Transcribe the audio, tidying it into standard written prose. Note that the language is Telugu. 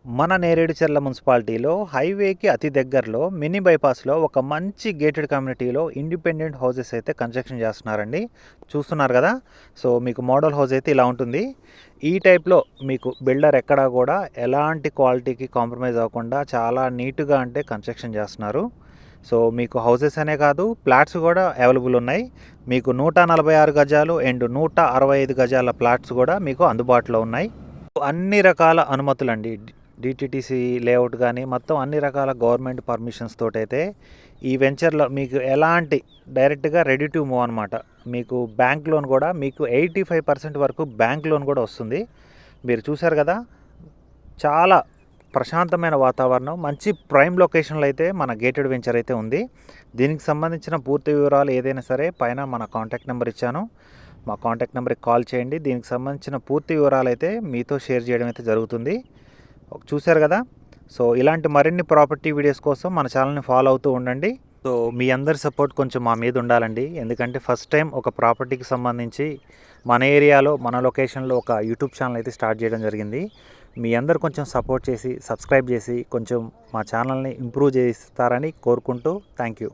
మన నేరేడుచర్ల మున్సిపాలిటీలో హైవేకి అతి దగ్గరలో మినీ బైపాస్లో ఒక మంచి గేటెడ్ కమ్యూనిటీలో ఇండిపెండెంట్ హౌసెస్ అయితే కన్స్ట్రక్షన్ చేస్తున్నారండి. చూస్తున్నారు కదా. సో మీకు మోడల్ హౌస్ అయితే ఇలా ఉంటుంది. ఈ టైప్లో మీకు బిల్డర్ ఎక్కడా కూడా ఎలాంటి క్వాలిటీకి కాంప్రమైజ్ అవ్వకుండా చాలా నీట్గా అంటే కన్స్ట్రక్షన్ చేస్తున్నారు. సో మీకు హౌసెస్ అనే కాదు, ఫ్లాట్స్ కూడా అవైలబుల్ ఉన్నాయి. మీకు 146 గజాలు అండ్ 165 గజాల ఫ్లాట్స్ కూడా మీకు అందుబాటులో ఉన్నాయి. అన్ని రకాల అనుమతులండి. డిటిటిసి లేఅవుట్ కానీ మొత్తం అన్ని రకాల గవర్నమెంట్ పర్మిషన్స్ తోటైతే ఈ వెంచర్లో మీకు ఎలాంటి డైరెక్ట్గా రెడీ టు మూవ్ అనమాట. మీకు బ్యాంక్ లోన్ కూడా మీకు 85% వరకు బ్యాంక్ లోన్ కూడా వస్తుంది. మీరు చూశారు కదా, చాలా ప్రశాంతమైన వాతావరణం, మంచి ప్రైమ్ లొకేషన్లో అయితే మన గేటెడ్ వెంచర్ అయితే ఉంది. దీనికి సంబంధించిన పూర్తి వివరాలు ఏదైనా సరే పైన మన కాంటాక్ట్ నెంబర్ ఇచ్చాను, మా కాంటాక్ట్ నెంబర్కి కాల్ చేయండి. దీనికి సంబంధించిన పూర్తి వివరాలు అయితే మీతో షేర్ చేయడం అయితే జరుగుతుంది. చూశారు కదా. సో ఇలాంటి మరిన్ని ప్రాపర్టీ వీడియోస్ కోసం మన ఛానల్ని ఫాలో అవుతూ ఉండండి. సో మీ అందరి సపోర్ట్ కొంచెం మా మీద ఉండాలండి. ఎందుకంటే ఫస్ట్ టైం ఒక ప్రాపర్టీకి సంబంధించి మన ఏరియాలో మన లొకేషన్లో ఒక యూట్యూబ్ ఛానల్ అయితే స్టార్ట్ చేయడం జరిగింది. మీ అందరు కొంచెం సపోర్ట్ చేసి సబ్స్క్రైబ్ చేసి కొంచెం మా ఛానల్ని ఇంప్రూవ్ చేస్తారని కోరుకుంటూ థ్యాంక్ యూ.